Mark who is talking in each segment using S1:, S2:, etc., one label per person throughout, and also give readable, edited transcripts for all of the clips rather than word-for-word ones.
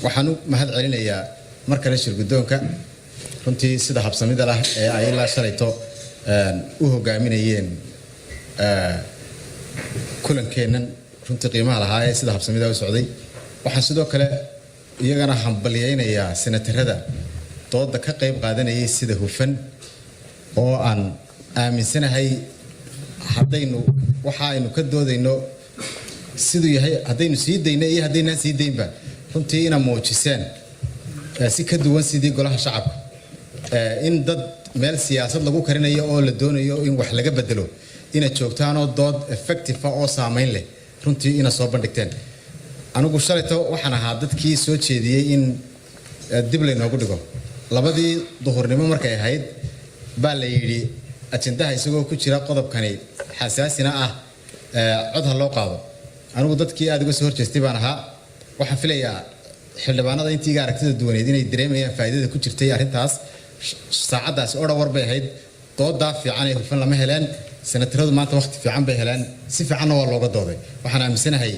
S1: waxaan u mahad celinayaa marka la shirgudoonka runtii sida habsamida lah ee ay la shalayto u hogaaminayeen kulankeenan runtii qiimaha lahaa ee sida habsamida u socday waxaan sidoo kale iyagana hambaliyaynayaa senatarada dooda ka qayb qaadanayay sida hufan oo aan aaminsanahay haddaynu waxa aynu ka doodayno sidoo yahay haddaynu sii dayno iyo haddaynan sii daynba runtii ina muujiseen si ka duwan sidii golaha shacabka in dad meel siyaasad lagu karinayo oo la doonayo in wax laga bedelo ina joogtaan oo dood effective oo saameyn leh runtii ina soo bandhigteen anigu shalayto waxaan ahaa dadkii soo jeediyay in dib leenoogu dhigo labadii duhurnimo markay ahayd baa la yidhi ajendaha isagoo ku jira qodobkani xasaasina ah cod ha loo qaado anigu dadkii aad uga soo horjeestay baan ahaa waxaan filayaa xildhibaanada intii aragtida duwaneed inay dareemayaan faa'iidada ku jirtay arrintaas saacadaas oo dhawr bay ahayd dooda fiican ee hufan lama heleen senataradu maanta waqti fiican bay heleen si fiican waa looga dooday waxaan aaminsanahay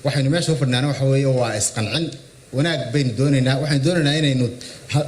S1: waxaynu meesha u fadhnaana waxa weeye waa isqancin wanaag baynu doonaynaa waxaan doonaynaa inaynu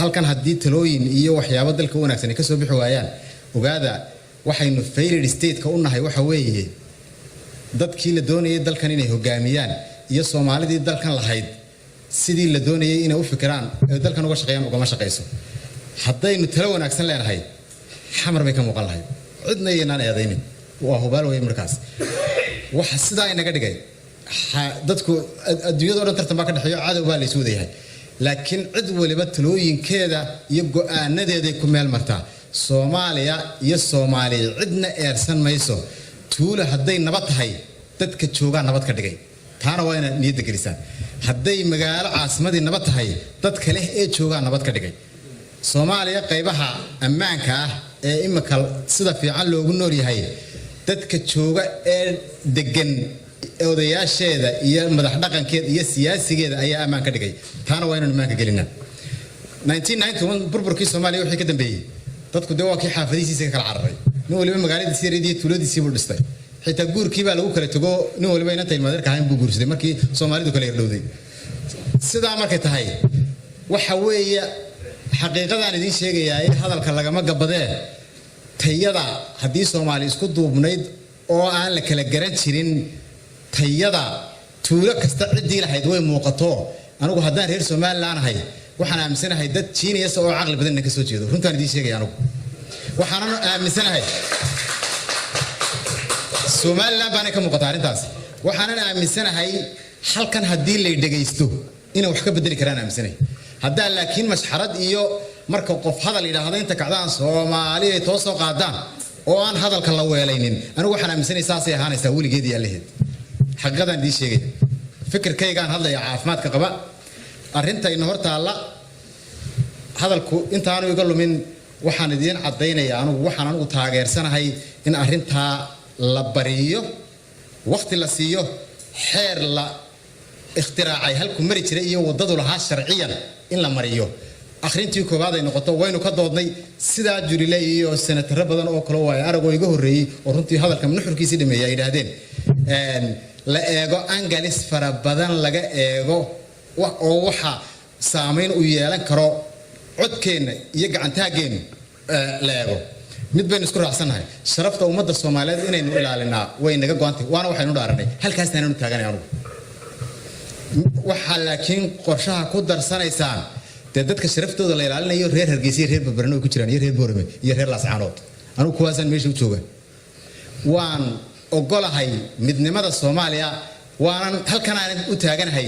S1: halkan haddii talooyin iyo waxyaabo dalka wanaagsan ka soo bixi waayaan ogaada waxaynu failed state-ka u nahay waxa weeye dadkii la doonayay dalkan inay hogaamiyaan iyo Soomaalidii dalkan lahayd sidii la doonayay inay u fikiraan dalkan uga shaqeeyaan ugama shaqeyso haddaynu talo wanaagsan leenahay xamar bay ka muuqan lahayd cidna inaan eedaynin waa hubaal way markaas waxa sidaa inaga dhigay dadku adduunyada oo dhan tartan baa ka dhaxeeyo cadow baa la isuu leeyahay laakiin cid waliba talooyinkeeda iyo go'aanadeeda ku meel martaa Soomaaliya iyo Soomaaliya cidna eersan mayso tuula hadday nabad tahay dadka jooga nabad ka dhigay taana waa inay niyad gelisan hadday magaalo caasimadii nabad tahay dad kale ee jooga nabad ka dhigay Soomaaliya qaybaha ammaanka ah ee imika sida fiican loogu nool yahay dadka jooga ee degan odayaasheeda iyo madax dhaqankeeda iyo siyaasigeeda ayaa ammaan ka dhigay taana waa inaan ammaan ka gelinaa 1991 burburkii Soomaaliya wixii ka dambeeyay dadku waa kii xaafadihiisa kala cararay nin waliba magaaladiisa iyo tuuladiisa buu dhistay xitaa guurkii baa lagu kala tago nin waliba inta ilmadeerka ahayn buu guursaday markii Soomaalidu kala yardhowday sidaa markay tahay waxa weeye xaqiiqadan idin sheegayaa in hadalka lagama gabadee tayada haddii Soomaali isku duubnayd oo aan la kala garan jirin tayada tuulo kasta cidii lahayd way muuqato anigu haddaan reer Soomaaliland ahay waxaan aaminsanahay dad Chiiniyas oo aqal badan ka soo jeedo runtaan idin sheegay anigu waxaan aaminsanahay Soomaaliland baan ka muuqata arintaas waxaan aaminsanahay halkan haddii la dhageysto inay wax ka bedeli karaan aaminsanahay hadda laakiin mashxarad iyo marka qof hadal yiraahdo inta kacdaan Soomaaliya ay toosoo qaadaan oo aan hadalka la weelaynin anigu waxaan aaminsanahay saasay ahaanaysaa weligeedii allaheed xaqadan idin sheegay fikirkaygaan hadlaya caafimaadka qaba arinta in hortaala hadalku intaanu iga lumin waxaan idin cadeynayaa anigu waxaan taageersanahay in arinta la bariyo waqti la siiyo xeer la ikhtiraacay halku mari jiray iyo wadadu lahaa sharciyan in la mariyo akhrintii koobaad ay noqoto waynu ka doodnay sida jurile iyo senatar badan oo kale way aragoo iga horeeyay oo runtii hadalka nuxurkiisa dhameeyay ay yiraahdeen la eego angalis fara badan laga eego oo waxa saameyn u yeelan karo codkeena iyo gacantaageena la eego mid baynu isku raacsanahay sharafta ummadda Soomaaliyeed inaynu ilaalinaa way naga go'antay waana waxaynu dhaaranay halkaas taanaynu taaganay anigu waxa laakiin qorshaha ku darsanaysaan dadka sharaftooda la ilaalinayo reer Hargeysa reer Barbarno ku jiraan iyo reer Boorame iyo reer Laascaanood anigu kuwaasan meesha u joogan waan ogolahay midnimada Soomaaliya waan halkan aan u taaganahay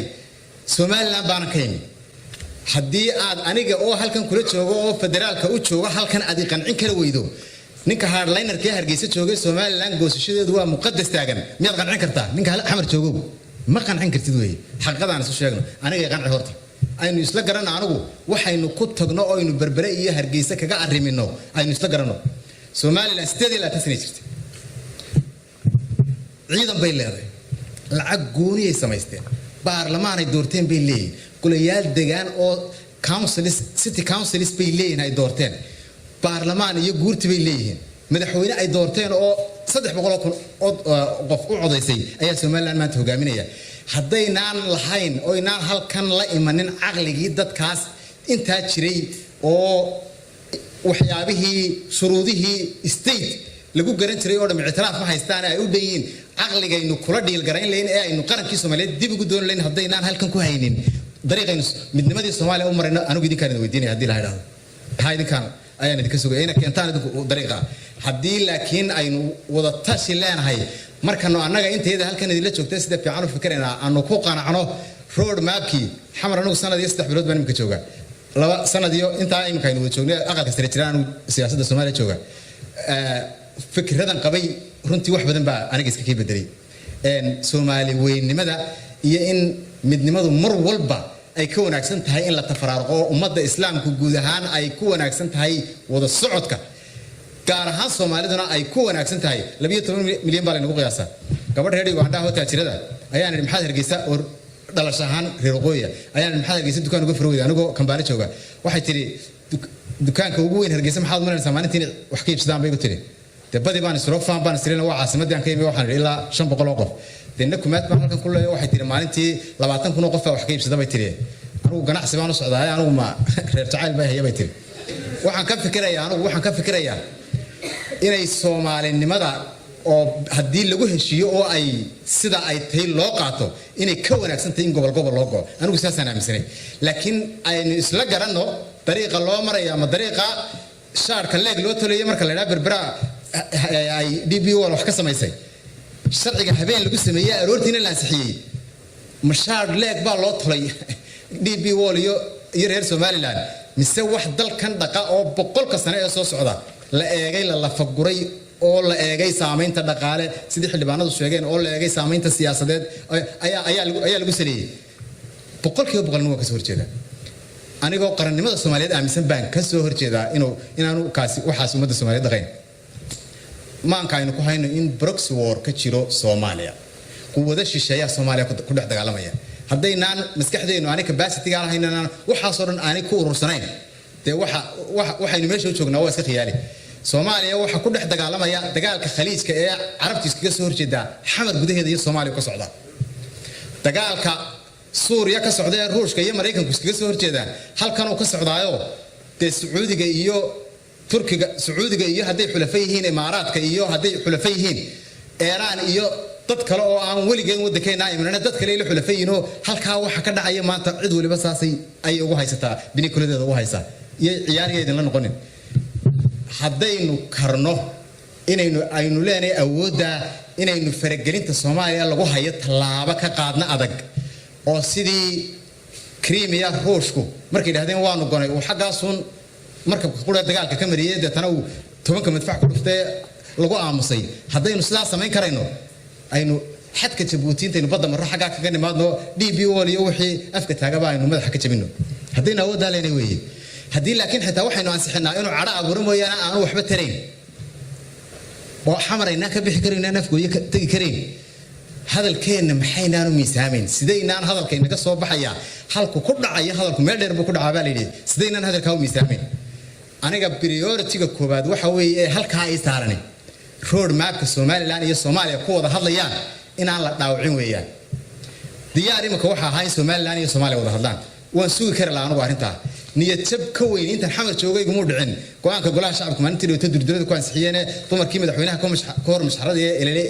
S1: Soomaaliland baan ka yimid haddii aad aniga oo halkan kula joogo oo federaalka u joogo halkan aad qancin kara weydo ninka hardlinerka Hargeysa joogay Soomaaliland goosashadeedu waa muqaddas taagan miyaad qancin kartaa ninka xamar joogo ma qancin kartid weey xaqadaan isu sheegno aniga qanci horta aynu isla garanaa anigu waxaynu ku tagno oo aynu Berbere iyo Hargeysa kaga arrimino aynu isla garanno Soomaaliland sideed ilaa 10 jirtay ciidan bay leedahay lacag gooni ay samaysteen baarlamaan ay doorteen bay leeyihiin golayaal degaan oo councils city councils bay leeyihiin ay doorteen baarlamaan iyo guurti bay leeyihiin madaxweyne ay doorteen oo 300 qof u codeysay ayaa Soomaaliland maanta hogaaminaya haddaynaan lahayn oo inaan halkan la imanin caqligii dadkaas intaa jiray oo waxyaabihii shuruudihii state lagu garan jiray oo dhan ictiraaf ma haystaan ay u dhayin caqligaynu kula dhiil garayn lahayn ee aynu qarankii Soomaaliyeed dib ugu doon lahayn haddaynaan halkan ku haynin dariiqaynu midnimadii Soomaaliya u marayno anigu idinkaan weydiinay haddii la yiraahdo ha idinkaan ayaan idinka sugay inay keentaan idinku dariiqa haddii laakiin aynu wada tashi leenahay markano annaga inteeda halkan idin la joogtay sida fiican u fikirayna aanu ku qanacno road mapkii xamar anagu sanad iyo 3 bilood baan imka jooga laba sanad iyo inta imka aynu wada joognay aqalka sare jiraan siyaasadda Soomaaliya jooga fikradan qabay runtii wax badan baa aniga iska ka bedelay Soomaali weynimada iyo in midnimadu mar walba ay ka wanaagsan tahay in la tafaraaruqo ummadda islaamku guud ahaan ay ku wanaagsan tahay wada socodka gaar ahaan Soomaaliduna ay ku wanaagsan tahay 12 milyan baa lagu qiyaasaa gabadh reer Uganda oo taajirada ayaan maxaad Hargeysa oo dhalashahan reer Qoya ayaan maxaad Hargeysa dukaan uga furowday anigoo Kambaale jooga waxay tiri dukaanka ugu weyn Hargeysa maxaad marinaysaa maalintii wax ka iibsadaan bay ku tiri dabadi baan isro faan baan isreena waa caasimadii aan ka yimid waxaan ilaa 500 qof deena kumaad baan halkan ku leeyahay waxay tiri maalintii 20,000 qof wax ka iibsada bay tiri anigu ganacsi baan u socdaa anigu ma reer jacayl bay hayay bay tiri waxaan ka fikirayaa inay Soomaalinimada oo haddii lagu heshiyo oo ay sida ay tahay loo qaato inay ka wanaagsan tahay in gobol loo go anigu saasaan aaminsanay laakiin aynu isla garanno dariiqa loo marayo ama dariiqa shaarka leeg loo taliyo marka la yiraahdo berbera ay DBO wax ka samaysay sharciga habeen lagu sameeyay aroortiina la ansixiyay mashaar leeg baa loo tolay DBO iyo reer Somaliland mise wax dalkan dhaqa oo 100 sano ee soo socda la eegay la faguray oo la eegay saameynta dhaqaale sidii xildhibaanadu sheegeen oo la eegay saameynta siyaasadeed ayaa lagu sareeyay 100% waa ka soo horjeeda anigoo qarannimada Soomaaliyeed aaminsan baan ka soo horjeedaa inaanu kaasi waxaas ummadda Soomaaliyeed dhaqayn maanka aynu ku hayno in proxy war ka jiro Soomaaliya quwada shisheeya Soomaaliya ku dhex dagaalamaya haddaynaan maskaxdeenu aanay capacity gaar ahaynana waxaas oo dhan aanay ku urursanayn de waxaynu meesha u joognaa waa iska khiyaali Soomaaliya waxa ku dhex dagaalamaya dagaalka khaliijka ee carabtu iskaga soo horjeeda xamar gudaheeda iyo Soomaaliya ka socda dagaalka Suuriya ka socda ee Ruushka iyo Mareykanku iskaga soo horjeeda halkan oo ka socdaayo de Sacuudiga iyo Turkiga Sacuudiga iyo haday xulafay yihiin Imaaraadka iyo haday xulafay yihiin Iran iyo dad kale oo aan waligeyn waddankeena imanana dad kale ila xulafayino halka waxa ka dhacaya maanta cid waliba saasay ay ugu haysataa binikuleeda ugu haysa iyo ciyaariyeedin la noqonin haddaynu karno aynu leenahay awoodda inaynu faragelinta Soomaaliya lagu hayo talaabo ka qaadna adag oo sidii Crimea Ruushku markay yiraahdeen waanu gonay oo xagaasun markabka qura dagaalka ka mariyay dadana uu 10 madfac ku dhuftay lagu aamusay haddaynu sidaas samayn karayno aynu xadka Djibouti intaynu badda marro xagaa kaga nimaadno DBO iyo wixii afka taagaba aynu madaxa ka jabino haddaynu awoodda leenahay weeye haddii laakiin xitaa waxaynu ansixinaa inuu cadho abuuro mooyaane aanu waxba tarayn oo xamarayna ka bixi karayna nafkooda ka tagi karayn hadalkeena maxaynaanu miisaamayn sideynaan hadalkayna ka soo baxaya halku ku dhacaya hadalku meel dheer buu ku dhacaa baa la yidhi sideynaan hadalka u miisaamayn aniga priority-ga koobaad waxa weeye halkaa ay saaranay road mapka Somaliland iyo Soomaaliya ku wada hadlayaan inaan la dhaawacin weeyaan diyaar imika waxa ahayn Somaliland iyo Soomaaliya wada hadlaan waan sugi kara la anigu arinta niyad jab ka weyn inta xamar joogay gumu dhicin go'aanka golaha shacabka maalintii ay durdurada ku ansixiyeen dumarkii madaxweynaha ka hor musharaxada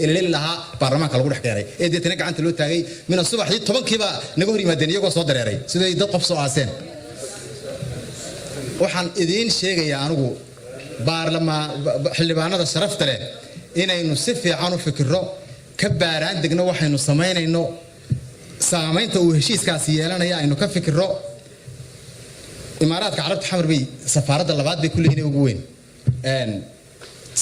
S1: ee lahaa baarlamaanka lagu dhex keenay ee deetana gacanta loo taagay mina subaxii 10kiiba naga hor yimaadeen iyagoo soo dareeray siday dad qof soo aaseen waxaan idin sheegayaa anigu baarlamaan xildhibaanada sharafta leh inaynu si fiican u fikirro ka baaraan degno waxaynu sameynayno saameynta uu heshiiskaasi yeelanaya aynu ka fikirro Imaaraadka Carabta xamar bay safaaradda labaad bay ku leeyihiin ugu weyn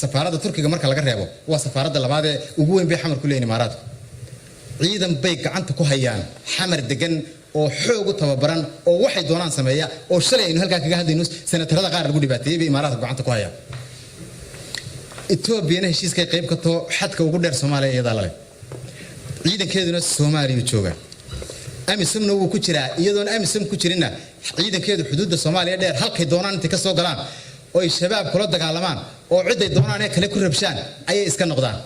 S1: safaaradda Turkiga marka laga reebo waa safaaradda labaad ee ugu weyn bay xamar ku leeyihiin Imaaraadka ciidan bay gacanta ku hayaan xamar degan oo xoog u tababaran oo waxay doonaan sameeya oo shalay aynu halka kaga hadlayno senatarada qaar lagu dhibaateeyay bay Imaaraadka gacanta ku hayaan Ethiopia heshiiska qayb ka too xadka ugu dheer Soomaaliya iyada leh ciidankeeduna Soomaaliya jooga amisumna wuu ku jiraa iyadoon amisum ku jirina ciidankeedu xuduudda Soomaaliya dheer halkay doonaan inta ka soo galaan oo shabaab kula dagaalamaan oo cid ay doonaan ee kale ku rabshaan ayay iska noqdaan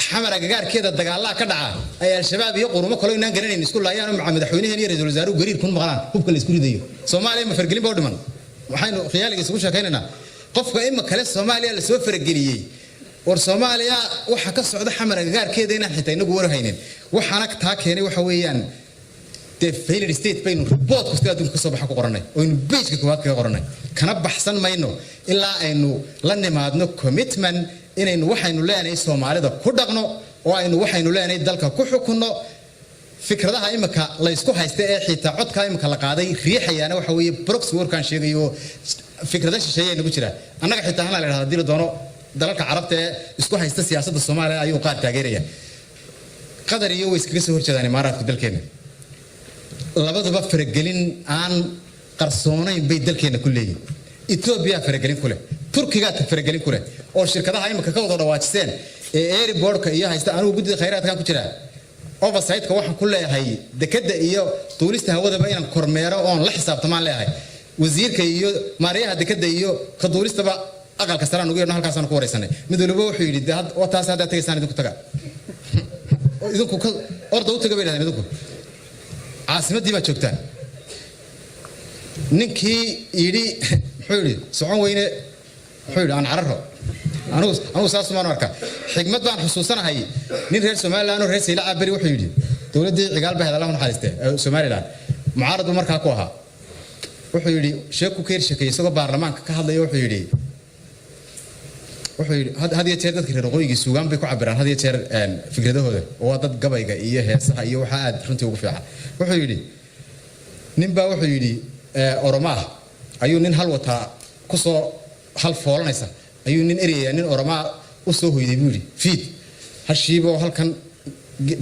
S1: xamar agagaarkeeda dagaalaha ka dhaca ay al-shabaab iyo qurumo kale inaan garanayn isku laayaan oo madaxweynaha iyo ra'iisul wasaaruhu gariir kun maqlaan hubka la isku ridayo Soomaaliya ma fargelin baa dhiman waxaynu khiyaaliga isugu sheekaynayna qofka ima kale Soomaaliya la soo fargeliyay war Soomaaliya waxa ka socda xamar agagaarkeeda inaan xitaa inagu war haynin waxaana taa keenay waxa weeyaan the failed state baynu report kasta adduunka ka soo baxa ku qoranay oo aynu page-ka koowaad ka qoranay kana baxsan mayno ilaa aynu la nimaadno commitment inaynu waxaynu leenahay Soomaalida ku dhaqno oo aynu waxaynu leenahay dalka ku xukunno fikradaha imika la isku haysta ee xitaa codka imika la qaaday riixayana waxa weeye proxy warkan sheegayo fikradaha shisheeye nagu jira annaga xitaa hana la yiraahdo dil doono dalalka carabta ee isku haysta siyaasadda Soomaaliya ayuu qaar taageeraya qadar iyo way iskaga soo horjeedaan imaaraadka dalkeena labaduba faragelin aan qarsoonayn bay dalkeena ku leeyihiin Ethiopia faragelin ku leh Turkiga faragelin ku leh oo shirkadaha imika ka wada dhawaajiseen ee airport-ka iyo haysta anigu guddiga khayraadka ku jira oversight-ka waxaan ku leeyahay dekada iyo tuulista hawadaba inaan kormeero oo la xisaabtamaan leeyahay wasiirka iyo maariyaha dekada iyo ka tuulistaba aqalka saraan ugu yeerno halkaas aan ku wareysanay mid walba wuxuu yiri oo taas hadda tagaysaan idinku taga idinku ordo u taga beelahay idinku caasimadii ma joogtaan ninkii yiri wuxuu yiri socon weyne wuxuu yiri aan cararo anigu saas ma arkaa xigmad baan xusuusanahay nin reer Soomaaliland oo reer Sayla Abari wuxuu yiri dawladii cigaal baa hadalada naxariistay Soomaaliland mucaarad markaa ku ahaa wuxuu yiri sheeku keer sheekay isagoo baarlamaanka ka hadlaya wuxuu yiri had iyo jeer dadka reer qoygiisa suugaan bay ku cabiraan had iyo jeer fikradahooda oo dad gabayga iyo heesaha iyo waxa aad runtii ugu fiican wuxuu yiri ninba wuxuu yiri Oromaa ayuu nin hal wata ku soo hal foolanaysa ayuu nin eriyay nin Oromaa u soo hoyday buu yiri fiid hashiibo halkan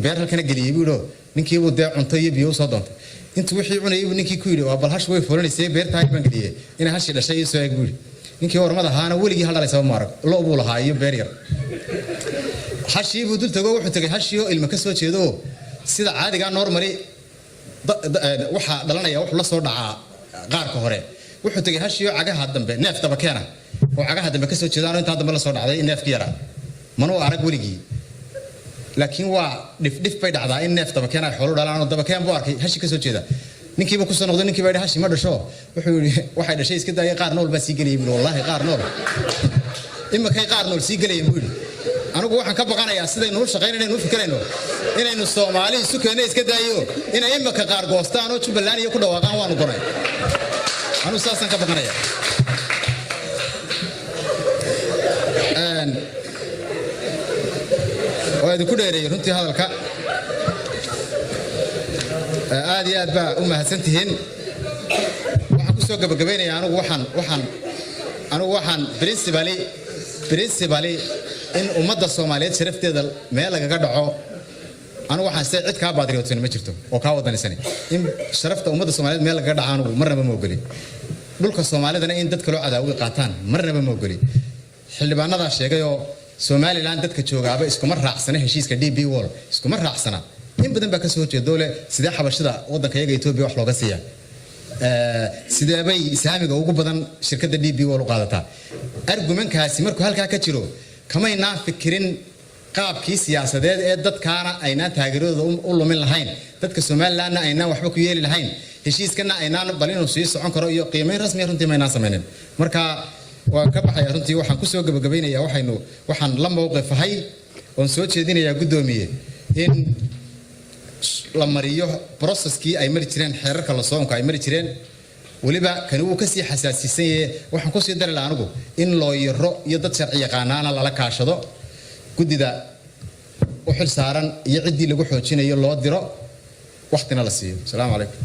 S1: beer halkan galiyay buu ninkii uu dee cunto iyo biyo soo doontay intuu wixii cunayay ninkii ku yiri waa bal hash way foolanaysay beerta baan galiyay in hashi dhashay soo eeg buu ninkii Oromada ahaana weligii hal dhalaysa ma arag loo buu lahaa iyo beer yar hashiibo dul tago wuxuu tagay hashiyo ilma ka soo jeedo sida caadiga normally waxa dhalanaya wax la soo dhacaa qaarka hore wuxuu tagay hashiyo cagaha dambe neeftaba keena oo cagaha dambe ka soo jeedaan inta dambe la soo dhacday neefki yara manoo arag weligii laakiin waa dhif bay dhacdaa in neeftaba keena xoolo dhalaan oo daba keen buu arkay hashi ka soo jeeda ninkiiba ku soo noqday ninkii baa hashi ma dhasho wuxuu yiri waxay dhashay iska daayay qaar nool baa sii galay wallahi qaar nool imma kay qaar nool sii galay buu yiri anigu waxaan ka baqanayaa sidaynu u shaqeynayno fikirayno inaynu Soomaali isu keenay iska daayo inay imma ka qaar goostaan oo Jubbaland iyo ku dhawaaqaan waanu goray anu saasan ka baqanayaa oo idinku dheereeyay runtii hadalka aad iyo aad baa u mahadsantihiin waxaan ku soo gabagabeynayaa anigu waxaan principally in ummadda Soomaaliyeed sharafteeda meel laga dhaco anigu waxaan say cid ka baadriyoodsan ma jirto oo ka wadanisan in sharafta ummadda Soomaaliyeed meel laga dhaco anigu marnaba ma ogoli dhulka Soomaalidana in dadka loo cadaawi qaataan marnaba ma ogoli xildhibaanada sheegay oo Somaliland dadka joogaaba isku mar raacsana heshiiska DP World isku mar raacsana in badan baa ka soo jeedo dawlad sida xabashada wadanka iyaga Ethiopia wax looga siiya sidee bay islaamiga ugu badan shirkadda DP World u qaadataa argumentkaasi markuu halka ka jiro kamayna fikirin qaabkii siyaasadeed ee dadkaana ayna taageeradooda u lumin lahayn dadka Somaliland ayna waxba ku yeeli lahayn heshiiskana ayna balinu sii socon karo iyo qiimeyn rasmi ah runtii mayna sameeyeen marka waa ka baxay runtii waxaan ku soo gabagabeynayaa waxaan la mowqifay oo soo jeedinayaa gudoomiye in la mariyo processkii ay mari jireen xeerarka la soonka ay mari jireen waliba kan uu ka sii xasaasisan yahay waxaan ku sii daray anigu in loo yiro iyo dad sharci yaqaanaana la kaashado gudida u xil saaran iyo cidii lagu xoojinayo loo diro waqtina la siiyo. Assalaamu alaykum.